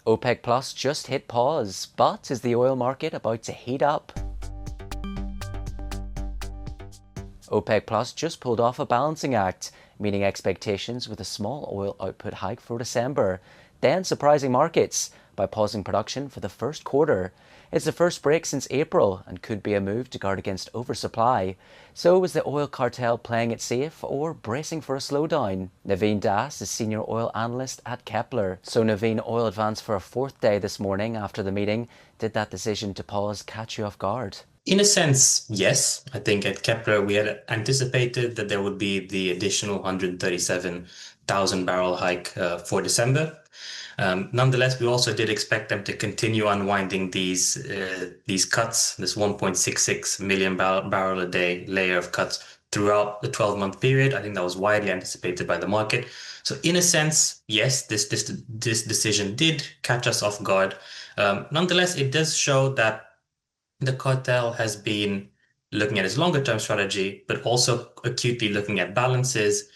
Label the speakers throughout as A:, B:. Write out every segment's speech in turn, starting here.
A: OPEC Plus just hit pause, but is the oil market about to heat up? OPEC Plus just pulled off a balancing act, meeting expectations with a small oil output hike for December, then surprising markets by pausing production for the first quarter. It's the first break since April and could be a move to guard against oversupply. So is the oil cartel playing it safe or bracing for a slowdown? Naveen Das is senior oil analyst at Kpler. So Naveen, oil advanced for a fourth day this morning after the meeting. Did that decision to pause catch you off guard?
B: In a sense, yes. I think at Kepler, we had anticipated that there would be the additional 137,000 barrel hike for December. Nonetheless, we also did expect them to continue unwinding these cuts, this 1.66 million barrel a day layer of cuts throughout the 12-month period. I think that was widely anticipated by the market. So in a sense, yes, this decision did catch us off guard. Nonetheless, it does show that the cartel has been looking at its longer term strategy, but also acutely looking at balances,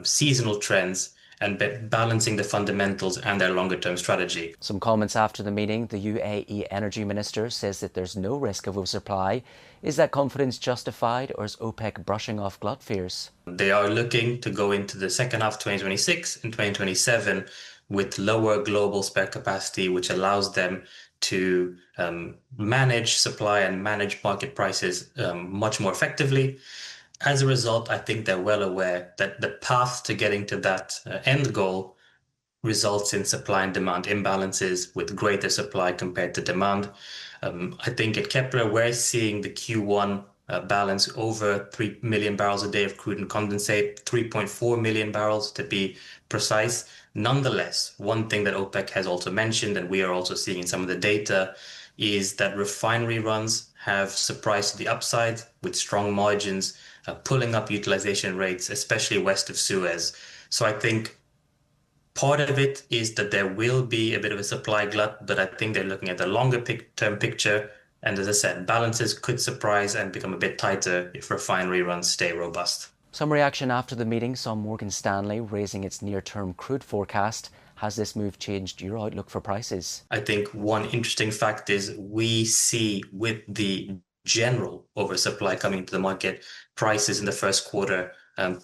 B: seasonal trends, and balancing the fundamentals and their longer term strategy.
A: Some comments after the meeting. The UAE energy minister says that there's no risk of oversupply. Is that confidence justified, or is OPEC brushing off glut fears?
B: They are looking to go into the second half of 2026 and 2027 with lower global spare capacity, which allows them to manage supply and manage market prices much more effectively. As a result, I think they're well aware that the path to getting to that end goal results in supply and demand imbalances with greater supply compared to demand. I think at Kepler, we're seeing the Q1 balance over 3 million barrels a day of crude and condensate, 3.4 million barrels to be precise. Nonetheless, one thing that OPEC has also mentioned, and we are also seeing in some of the data, is that refinery runs have surprised to the upside with strong margins, pulling up utilization rates, especially west of Suez. So I think part of it is that there will be a bit of a supply glut, but I think they're looking at the longer term picture. And as I said, balances could surprise and become a bit tighter if refinery runs stay robust.
A: Some reaction after the meeting saw Morgan Stanley raising its near-term crude forecast. Has this move changed your outlook for prices?
B: I think one interesting fact is we see with the general oversupply coming to the market, prices in the first quarter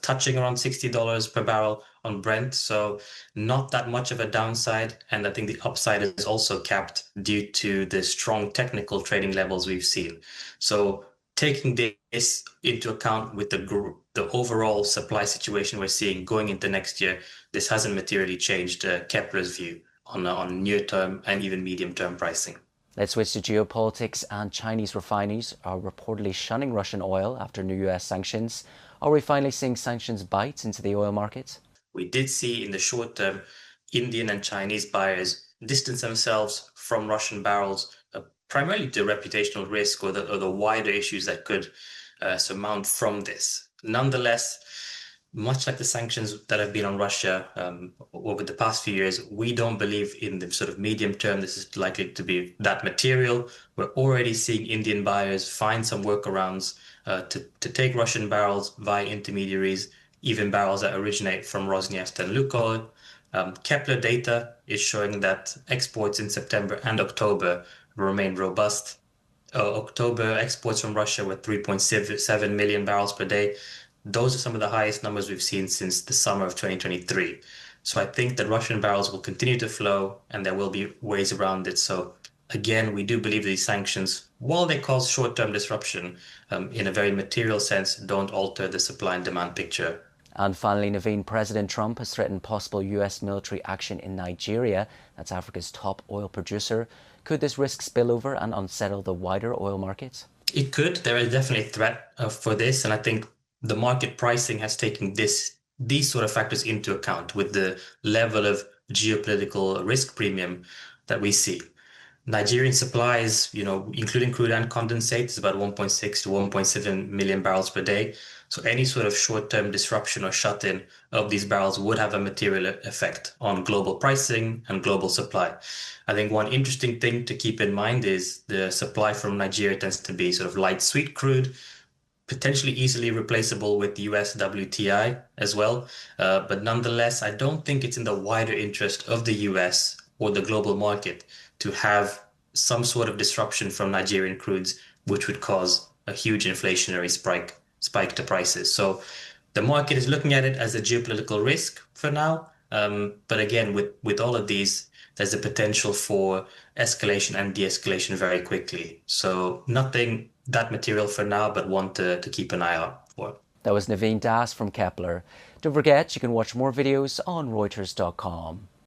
B: touching around $60 per barrel on Brent. So not that much of a downside. And I think the upside is also capped due to the strong technical trading levels we've seen. So taking this into account with the overall supply situation we're seeing going into next year, this hasn't materially changed Kepler's view on near-term and even medium-term pricing.
A: Let's switch to geopolitics, and Chinese refineries are reportedly shunning Russian oil after new US sanctions. Are we finally seeing sanctions bite into the oil market?
B: We did see in the short term Indian and Chinese buyers distance themselves from Russian barrels, primarily to reputational risk or the wider issues that could surmount from this. Nonetheless, much like the sanctions that have been on Russia over the past few years, we don't believe in the sort of medium term this is likely to be that material. We're already seeing Indian buyers find some workarounds to take Russian barrels via intermediaries, even barrels that originate from Rosneft and Lukoil. Kepler data is showing that exports in September and October remain robust. October exports from Russia were 3.7 million barrels per day. Those are some of the highest numbers we've seen since the summer of 2023. So I think that Russian barrels will continue to flow and there will be ways around it. So again, we do believe these sanctions, while they cause short-term disruption, in a very material sense, don't alter the supply and demand picture.
A: And finally, Naveen, President Trump has threatened possible US military action in Nigeria. That's Africa's top oil producer. Could this risk spill over and unsettle the wider oil market?
B: It could. There is definitely a threat for this. And I think the market pricing has taken these sort of factors into account with the level of geopolitical risk premium that we see. Nigerian supplies, including crude and condensate, is about 1.6 to 1.7 million barrels per day. So any sort of short-term disruption or shut-in of these barrels would have a material effect on global pricing and global supply. I think one interesting thing to keep in mind is the supply from Nigeria tends to be sort of light sweet crude, potentially easily replaceable with US WTI as well. But nonetheless, I don't think it's in the wider interest of the US or the global market to have some sort of disruption from Nigerian crudes, which would cause a huge inflationary spike to prices. So the market is looking at it as a geopolitical risk for now. But again, with all of these, there's a potential for escalation and de-escalation very quickly. So nothing that material for now, but one to keep an eye out for.
A: That was Naveen Das from Kpler. Don't forget, you can watch more videos on Reuters.com.